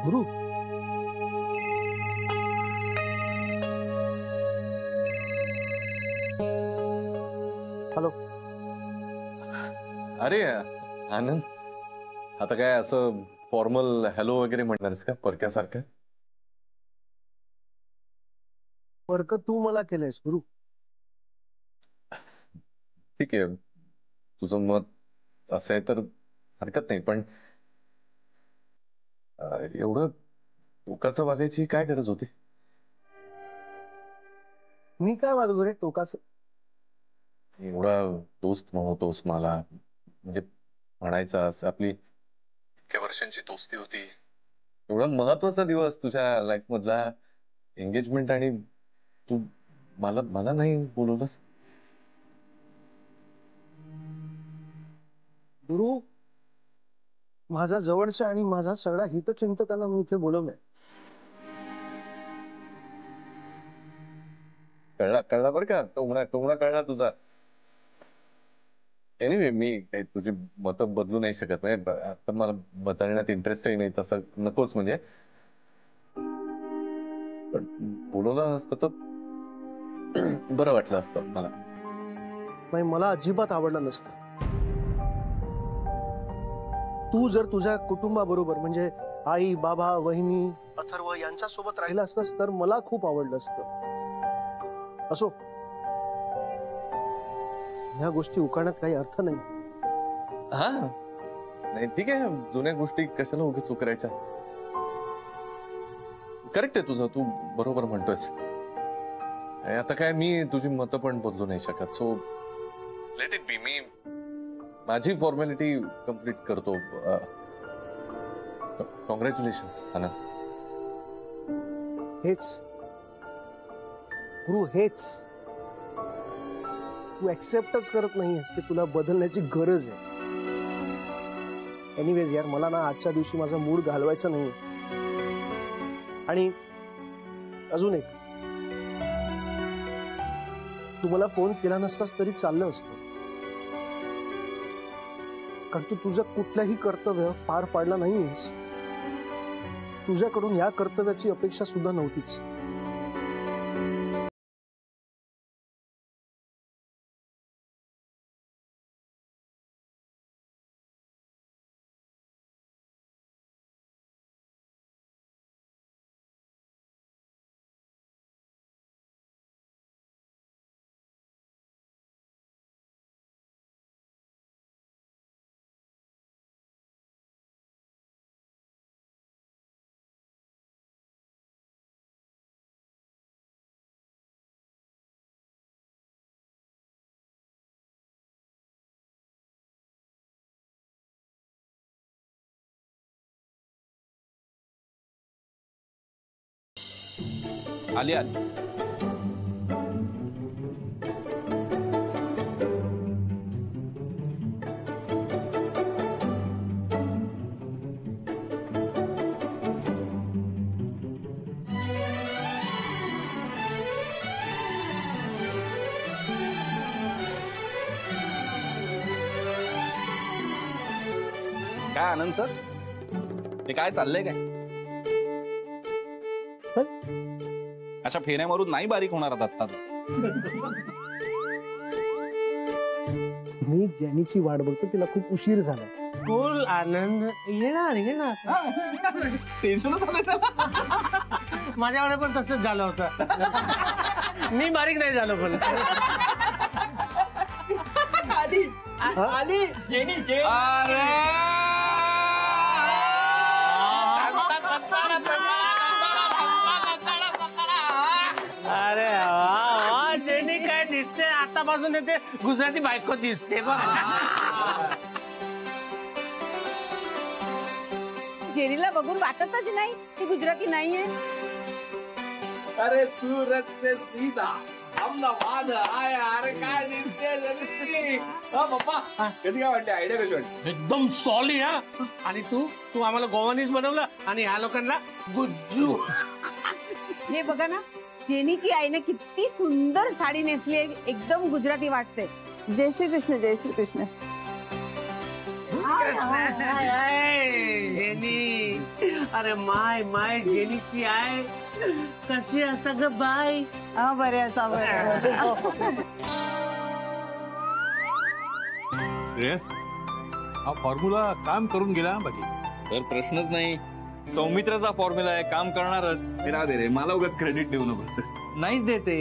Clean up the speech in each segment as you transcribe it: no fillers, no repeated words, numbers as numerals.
गुरु hello. अरे आनंद, आता काय असं फॉर्मल हॅलो वगैरे म्हणणारस का परक्यासारखं? परक तू मला केलंयस गुरु. ठीक आहे, तुझं मत असं आहे तर हरकत नाही, पण एवढं टोकाचं वागायची काय गरज होती? मी काय वागलो रे टोकाचं? एवढा दोस्त म्हणतोस मला, म्हणजे म्हणायचा आपली इतक्या वर्षांची दोस्ती होती, एवढा महत्वाचा दिवस तुझ्या लाईफ मधला एंगेजमेंट, आणि तू मला मला नाही बोलवलंस. गुरु, माझा जवळचा आणि माझा सगळा हितचिंतकांना मी इथे बोलवलंय. कळला बरं का, टोमणा कळला तुझा. एनिवे, मी तुझी मतं बदलू नाही शकत, म्हणजे आता मला बदलण्यात इंटरेस्टही नाही, तसं नकोच म्हणजे. पण बोलवलं असतं तर बरं वाटलं असतं मला. नाही, मला अजिबात आवडलं नसतं. तू जर तुझ्या कुटुंबाबरोबर म्हणजे आई, बाबा, वहिनी, अथर्व यांच्या सोबत राहिला असतास तर मला खूप आवडलं असतं. असो, ह्या गोष्टी उकाडण्यात काही अर्थ नाही. हा नाही, ठीक आहे, जुन्या गोष्टी कशाला उगीच उकरायच्या. करेक्ट आहे तुझं, तू बरोबर म्हणतोयस. आता काय, मी तुझी मतं पण बदलू नाही शकत, सो लेट इट बी. मी माझी फॉर्मॅलिटी कंप्लीट करतो. कॉंग्रॅच्युलेशन्स आनंद. हेच गुरु, हेच. तू ऍक्सेप्टच करत नाहीयेस की तुला बदलण्याची गरज आहे. एनिवेज यार, मला ना आजच्या दिवशी माझा मूड घालवायचा नाही. आणि अजून एक, तू मला फोन केला नसतास तरी चाललं असतं, कारण तू तुझं कुठलंही कर्तव्य पार पाडलं नाहीयेस. तुझ्याकडून या कर्तव्याची अपेक्षा सुद्धा नव्हतीच. आली आली. काय आनंद सर, ते काय चाललंय काय? अशा फेऱ्या मारून नाही बारीक होणार आता. मी जॅनीची वाट बघतो, तिला खूप उशीर झाला. बोल आनंद, येणार येणार. माझ्याकडे पण तसंच झालं होतं. मी बारीक नाही झालो पण. आली जेनी जे. अरे वा, जेनी काय दिसते आतापासून येते, गुजराती बायको दिसते बघ. जेनीला बघून वाटतच नाही ती गुजराती नाहीये. अरे सूरत से सीधा अहमदाबाद आया. अरे काय दिसते जल्दी. पप्पा कशी काय वाटली, आयडिया कशी वाटली? एकदम सॉलिड. हा, आणि तू तू आम्हाला गोवानीज बनवलं आणि ह्या लोकांना गुज्जू. हे बघा ना, जेनीची आईने किती सुंदर साडी नेसली आहे, एकदम गुजराती वाटते. जय श्री कृष्ण, जय श्री कृष्ण. जेनी अरे माय माय जेनीची आहे कशी असं ग बाय. हा बरे असा बरं. हा फॉर्म्युला काम करून गेला बाकी. तर प्रश्नच नाही. सौमित्राचा फॉर्म्युला आहे, काम करणारच. राहू दे रे, मला उगाच क्रेडिट देऊ नकोस. नाहीच देते.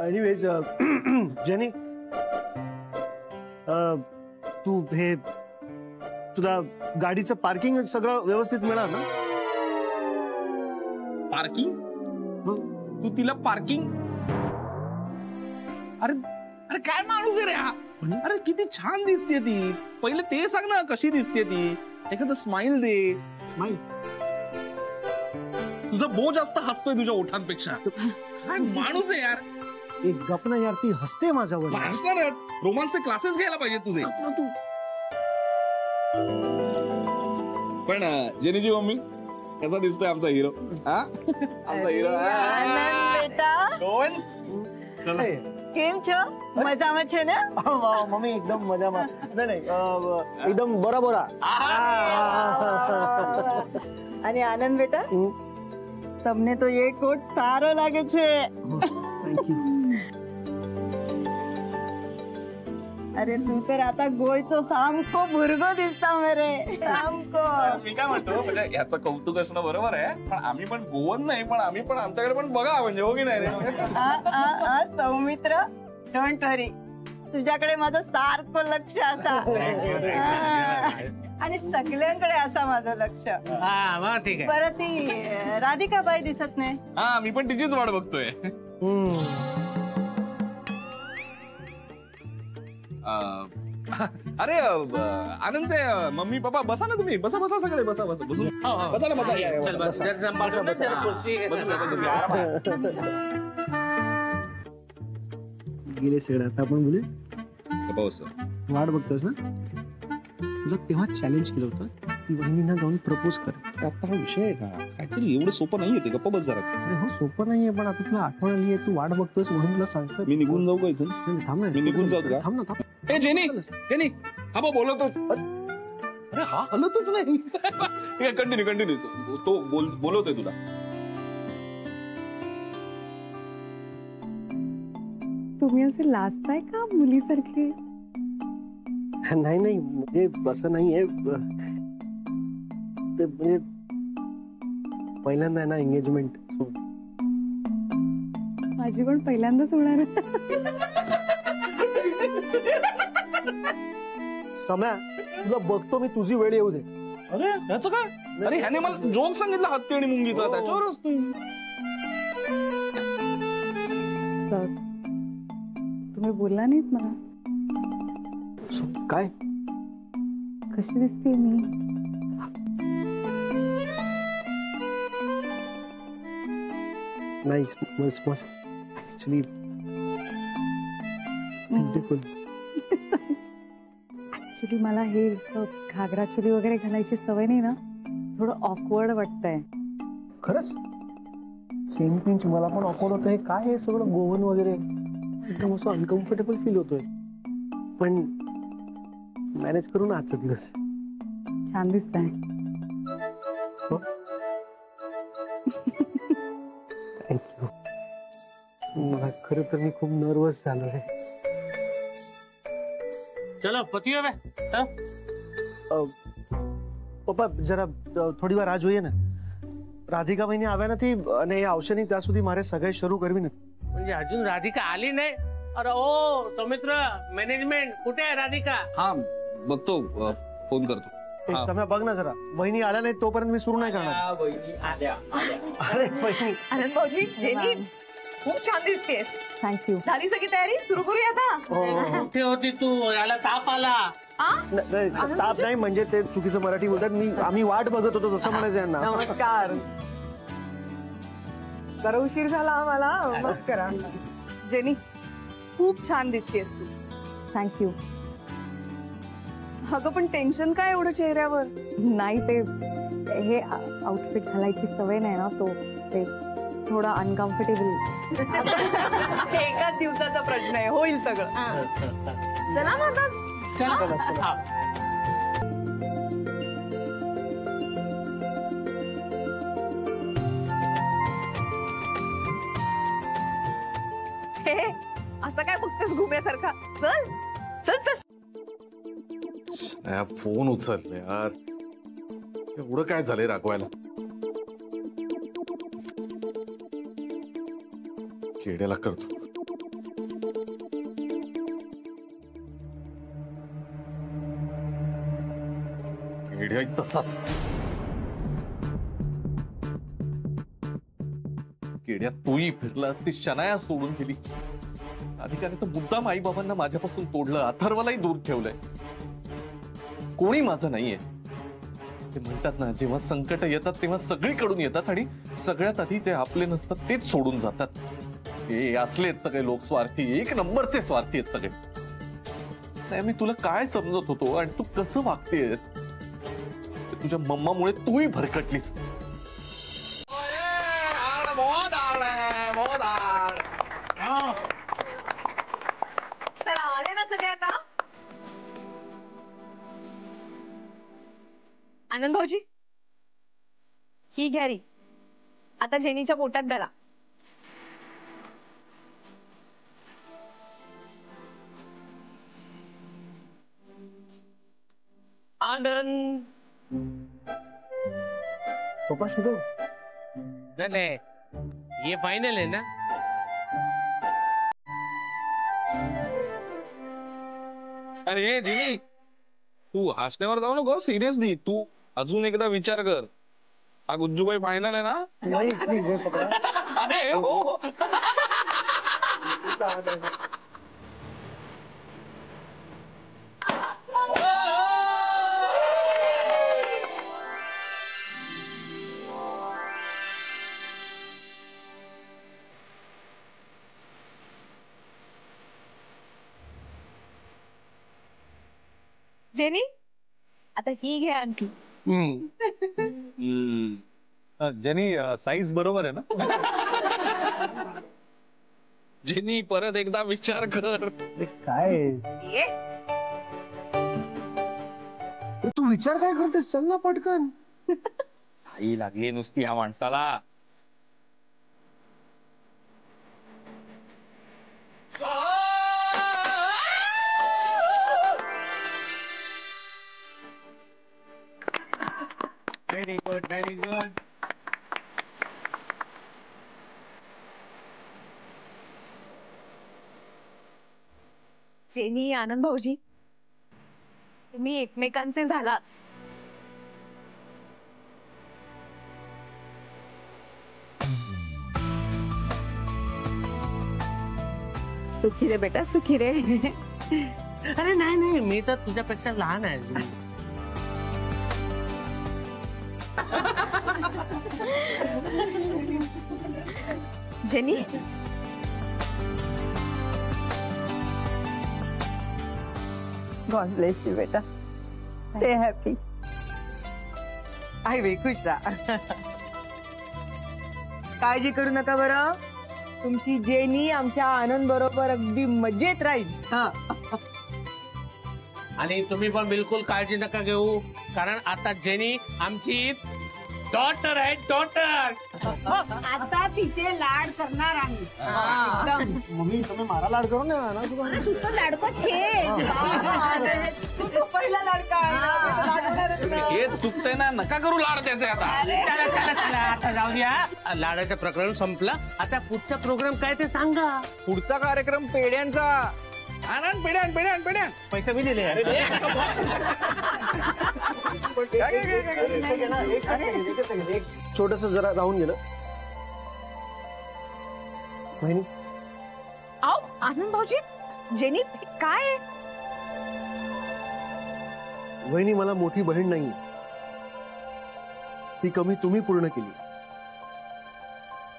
एनिवेज जेनी, तू हे तुला गाडीचं पार्किंग सगळं व्यवस्थित मिळालं ना? पार्किंग? तू तिला पार्किंग? अरे अरे काय माणूस आहे रे हा. अरे किती छान दिसते ती. पहिले ते सांग ना कशी दिसते ती. एखादं स्माइल दे. स्माइल. तुझा बो जास्त हसतोय तुझ्या ओठांपेक्षा. काय माणूस आहे यार. एक गप ना यार, ती हसते माझ्यावर. हसणारच. रोमांसचे क्लासेस घ्यायला पाहिजे तुझे. तू पण जेनीची मम्मी कसा दिसतोय आमचा हिरो? आमचा हिरो. કેમ છો? મજામાં છે ને? મમ્મી એકદમ મજામાં. નહીં એકદમ બરાબર. અને આનંદ બેટા, તમને તો એ કોટ સારો લાગે છે. थँक्यू. अरे तू तर आता गोळचो सामको भुरगो दिसता मेरे. सामको. मी काय म्हणतो म्हणजे याचं कौतुक असणं बरोबर आहे, पण आम्ही पण गोवन नाही, पण आम्ही पण आमच्याकडे पण बघा म्हणजे. हो की नाही रे? सौमित्र, डोंट वरी, तुझ्याकडे माझं सारखं लक्ष असा. आणि सगळ्यांकडे असा माझं लक्ष. हा मग ठीक आहे. बरं ती राधिका बाई दिसत नाही. हा मी पण तिचीच वाट बघतोय. अरे आनंदचे मम्मी पप्पा बसा ना तुम्ही. बसा बसा सगळे. बसा बसा बसून बसा ना. बसा या, चल बस. जर सांभाळून ना, जरा खुर्ची घे. गेले सगळे. आता आपण बोलू. वाट बघतोस ना? तुला तेव्हा चॅलेंज केलं होतं की वहिनींना जाऊन प्रपोज कर. आता हा विषय आहे का? काहीतरी एवढं सोपं नाहीये ते. गप्पा बस जरा. अरे हो, सोपं नाहीये, पण आता तुला आठवण आली आहे, तू वाट बघतोस म्हणून तुला सांगतो. मी निघून जाऊ का इथून? थांब ना. मी निघून जाऊ का? थांब ना. थांब. ए जेनी, जेनी, हा बा बोलवतो. अरे हा हलतच नाही. Continue continue. तो बोलवतोय तुला. तुम्ही असे लाजताय का मुलीसारखे? नाही नाही, म्हणजे असं नाहीये. ते म्हणजे पहिल्यांदा आहे ना एंगेजमेंट. माझी पण पहिल्यांदाच होणार आहे. सम्या, तुला बघतो मी, तुझी वेळ येऊ दे. अरे त्याचं काय? अरे ह्याने मला जोक सांगितला हत्ती आणि मुंगीचा. त्याच्यावरच तू. तुम्ही बोलला नाहीत मला. काय? कशी दिसते मी? नाही, मस्त मस्त. Actually beautiful. ऍक्च्युली मला हे घागरा चोली वगैरे घालायची सवय नाही ना, थोडं ऑकवर्ड वाटतंय. खरंच सेम पिंच मला पण ऑकवर्ड होतं. हे काय हे सगळं गोवन वगैरे एकदम असं अनकम्फर्टेबल फील होतोय. पण मॅनेज करून आजचा दिवस. छान दिसतंय. थँक्यू. मला खरं तर मी खूप नर्वस झालोय. चलो पतियो बे. पप्पा जरा થોડી વાર રાહ જોઈએ ને. રાધિકા ભાઈ ની આવ્યા નથી અને એ આવશે નહીં ત્યાં સુધી મારે સગાઈ શરૂ કરવી નથી. म्हणजे अजून राधिका आली नाही? अरे ओ सौमित्र, मॅनेजमेंट कुठे आहे राधिका? हा बघतो, फोन करतो. एक समय बघ ना जरा. वहिनी आल्या नाही तोपर्यंत मी सुरू नाही करणार. वहिनी आल्या. अरे वहिनी. आनंद भाऊजी, जेनी खूप छान दिसतेस. थँक्यू. झाली सगळी तयारी? सुरू करूया आता. कुठे होती तू? याला ताप आला. ताप नाही, म्हणजे ते चुकीचं मराठी बोलतात. आम्ही वाट बघत होतो तसं म्हणायचं यांना. नमस्कार. जरा उशीर झाला आम्हाला. मग करा. जेनी खूप छान दिसतेस तू. थँक्यू. अगं पण टेन्शन काय एवढं चेहऱ्यावर? नाही, ते हे आउटफिट घालायची सवय नाही ना, तो ते थोडा अनकम्फर्टेबल. एकाच दिवसाचा प्रश्न आहे, होईल सगळं. चला मग आता. चला. हे असं काय बघतेस घुम्यासारखा? चल चल चल. फोन उचल यार. एवढं काय झालंय रागवायला? खेड्याला करतो. खेड्या तसाच. खेड्यात तूही फिरलास, ती शनाया सोडून गेली. अधिकारी तर मुद्दाम आई बाबांना माझ्यापासून तोडलं, अथर्वलाही दूर ठेवलंय. कोणी माझं नाहीये. ते म्हणतात ना, जेव्हा संकट येतात तेव्हा सगळीकडून येतात आणि सगळ्यात आधी जे आपले नसतात तेच सोडून जातात. हे असलेच सगळे लोक स्वार्थी, एक नंबरचे स्वार्थी आहेत सगळे. नाही, मी तुला काय समजत होतो आणि तू कसं वागतेस? तुझ्या मम्मामुळे तूही भरकटलीस. आले ना सगळे आता. आनंद भाऊजी, ही घ्यारी आता जेनीच्या पोटात घाला. आनंद. पप्पा शुद्ध नहीं, ये फाइनल है ना? अरे जिनी, तू हसण्यावर जाऊ नको, सिरियसली तू अजून एकदा विचार कर. हा गुज्जूबाई फायनल आहे ना? नाही प्लीज हे पकडा. अरे हो. जेनी, आता ही घे आणखी. ज्यांनी साईज बरोबर आहे ना? जिनी परत एकदा विचार कर. काय ये तू विचार काय करतेस? चल ना पटकन. आई लागली नुसती या माणसाला. Very good, very good. Jenny, Anand भाऊजी, तुम्ही एकमेकांचे झालात. सुखी रे बेटा, सुखी रे. अरे नाही नाही, मी तर तुझ्यापेक्षा लहान आहे. जेनी, गॉड ब्लेस यू बेटा. Stay happy. आहे खुश राहा. काळजी करू नका बरं. तुमची जेनी आमच्या आनंद बरोबर अगदी मजेत राहील. हा. आणि तुम्ही पण बिलकुल काळजी नका घेऊ, कारण आता जेनी आमची डॉटर आहे, डॉटर. आता तिचे लाड करणार आम्ही एकदम. मम्मी तुम्ही मारा लाड करू ना ना तू. तू तो लाडको छे. तू तो पहिला लाडका. हे चुकतंय ना, नका करू लाड त्याचे आता. चला चला चला, आता जाऊ द्या. लाडाचं प्रकरण संपलं. आता पुढचा प्रोग्राम काय ते सांगा. पुढचा कार्यक्रम पेढ्यांचा. आनंद पेढ्यान पेढ्यान पेढ्यान. पैसे मी दिले. एक छोटस जरा राहून गेलं. बहिणी आओ आनंद भाऊजी, जेनी काय आहे? वहिनी मला मोठी बहीण नाहीये. ती कमी तुम्ही पूर्ण केली.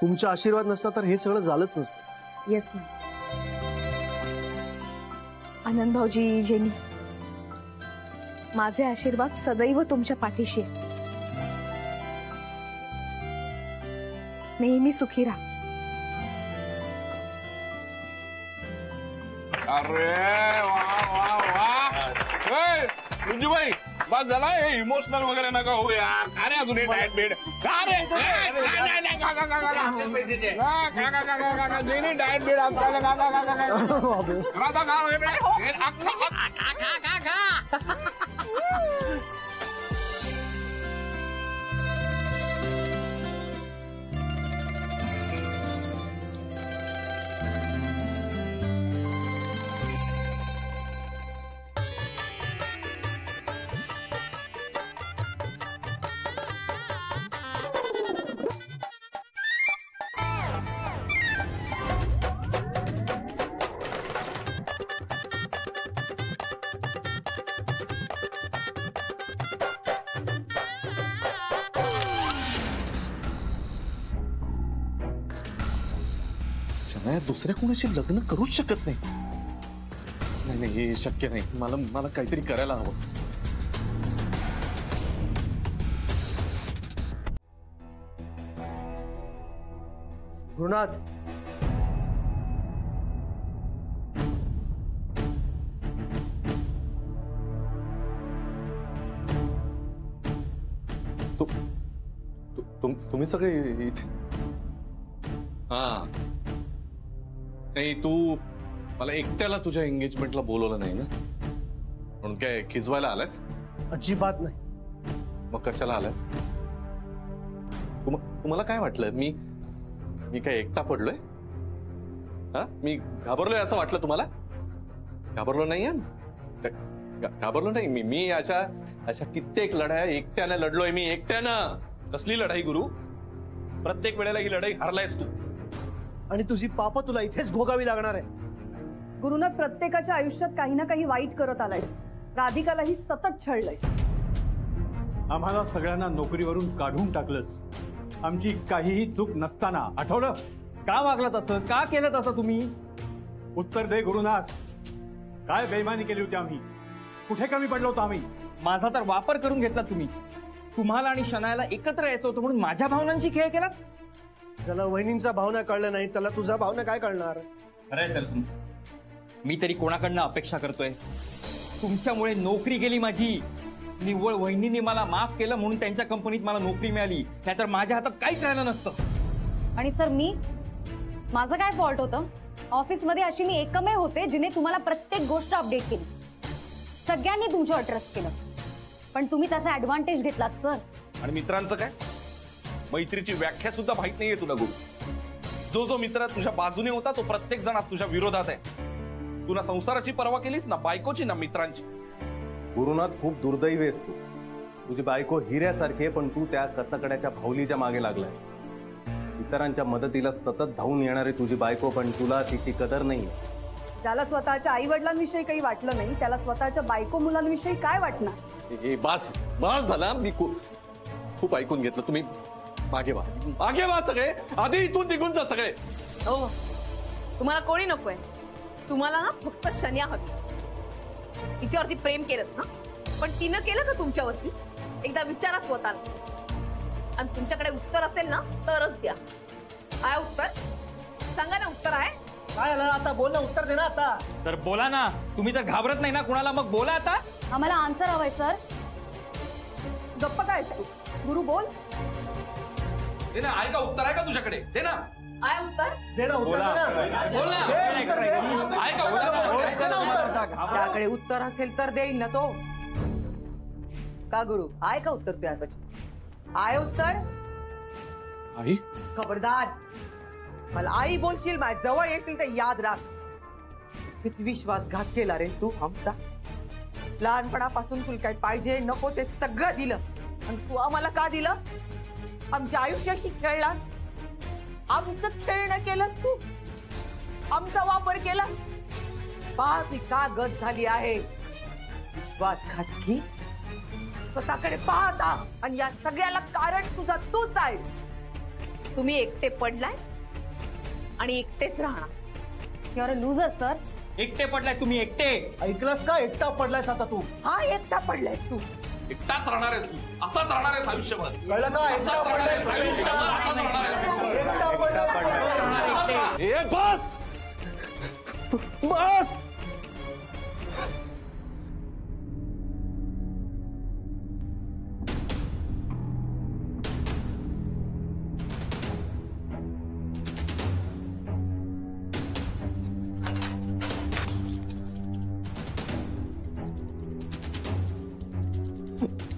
तुमचा आशीर्वाद नसता तर हे सगळं झालंच नसतं. Yes ma'am. आनंद भाऊजी, जेनी, माझे आशीर्वाद सदैव तुमच्या पाठीशी आहे. नेहमी सुखी राहा. अरे वा वा वा. गुज्जूबाई बस झाला इमोशनल वगैरे नका हो यार. का रे अजून डाएट बेड का रे डाएट बेड शनाया दुसऱ्या कोणाशी लग्न करूच शकत नाही. नाही नाही हे शक्य नाही. मला काहीतरी करायला हवं. गुरुनाथ, तुम्ही सगळे इथे. हा नाही, तू मला एकट्याला तुझ्या एंगेजमेंटला बोलवलं नाही ना, म्हणून काय खिजवायला आलायस? अजिबात नाही. मग कशाला आलायस? तुम्हाला काय वाटलं मी काय एकटा पडलोय? हा, मी घाबरलोय असं वाटलं तुम्हाला? घाबरलो नाहीये, घाबरलो नाही मी अशा कित्येक लढाया एकट्यानं लढलोय. मी एकट्यानं. कसली लढाई गुरु? प्रत्येक वेळेला ही लढाई हारलायस तू. आणि तुझी पाप तुला इथेच भोगावी लागणार आहे. गुरुनाथ, प्रत्येकाच्या आयुष्यात काही ना काही वाईट करत आलायस. राधिकालाही सतत छळलंयस. आम्हाला सगळ्यांना नोकरीवरून काढून टाकलंस, आमची काहीही चूक नसताना. आठवलं? का वागला तसं? का केलं तसं तुम्ही? उत्तर दे गुरुनाथ. काय बेईमानी केली होती आम्ही? कुठे कमी पडलो होतो आम्ही? माझा तर वापर करून घेतला तुम्ही. तुम्हाला आणि शनायाला एकत्र यायचं होतं म्हणून माझ्या भावनांची खेळ केला. ज्याला वहिनींचा भावना कळलं नाही त्याला तुझा भावना काय कळणार? खरंय सर तुमचं. मी तरी कोणाकडनं अपेक्षा करतोय? तुमच्यामुळे नोकरी गेली माझी. निव्वळ वहिनींनी मला माफ केलं म्हणून त्यांच्या कंपनीत मला नोकरी मिळाली, नाहीतर माझ्या हातात काहीच राहिलं नसतं. आणि सर, माझं काय फॉल्ट होतं? ऑफिसमध्ये अशी मी एकमेव होते जिने तुम्हाला प्रत्येक गोष्ट अपडेट केली. सगळ्यांनी तुमच्यावर ट्रस्ट केलं, पण तुम्ही त्याचा ऍडव्हान्टेज घेतलात सर. आणि मित्रांचं काय? मैत्रीची व्याख्या सुद्धा माहित नाहीये तुला गुरु. जो मित्र तुझ्या बाजूने होता तो प्रत्येक जण तुझ्या विरोधात आहे. तू ना संसाराची पर्वा केलीस, ना बायकोची, ना मित्रांची. गुरुनाथ, खूप दुर्दैवी आहेस तू. तुझी बायको हिऱ्यासारखी आहे, पण तू त्या कचकड्याच्या भावलीच्या मागे लागलायस. इतरांच्या मदतीला सतत धावून येणारी तुझी बायको, पण तुला तिची कदर नाहीये. ज्याला स्वतःच्या आई वडिलांविषयी काही वाटलं नाही त्याला स्वतःच्या बायको मुलांविषयी काय वाटणार? बास झाला. मी खूप ऐकून घेतलं. तुम्ही मागे वा सगळे. आधी इथून निघून जा सगळे. हो, तुम्हाला कोणी नकोय. तुम्हाला ना फक्त शन्या हवी. तिच्यावरती प्रेम केलं ना, पण तिनं केलं का तुमच्यावरती? एकदा विचारा स्वतःला. आणि तुमच्याकडे उत्तर असेल ना तरच द्या. आहे उत्तर? सांगा ना, उत्तर आहे? काय आलं आता? बोल ना, उत्तर दे ना आता. तर बोला ना. तुम्ही तर घाबरत नाही ना कुणाला, मग बोला आता. आम्हाला आन्सर हवाय सर. गप्प काय गुरु? बोल. दे ना. आहे का उत्तर? आहे का तुझ्याकडे? दे ना. आहे उत्तर? दे ना उत्तर. बोल ना. आहे का उत्तर? त्याकडे उत्तर असेल तर देईल ना तो. का गुरु, आहे का उत्तर त्यासाठी? आहे उत्तर? आई, खबरदार. मला आई बोलशील, माझ्या जवळ येशील तर याद राख. किती विश्वासघात केला रे तू आमचा. लहानपणापासून तुला काय पाहिजे नको ते सगळं दिलं, आणि तू आम्हाला का दिलं? आमच्या आयुष्याशी खेळलास. आमचं खेळणं केलंस तू. आमचा वापर केलास. पहा ती का गत झाली आहे. विश्वासघातकी. स्वतःकडे पाहता, आणि या सगळ्याला कारण तुझा तूच आहेस. तुम्ही एकटे पडलाय आणि एकटेच राहणार. You are a loser sir. एकटे पडलाय तुम्ही, एकटे. ऐकलंस का? एकटा पडलायस आता तू. हा, एकटा पडलायस तू. एकटाच राहणार आहेस तू. असाच राहणार आहेस आयुष्यभर. कळलं का? एकटा पडलायस. बस बस. आहे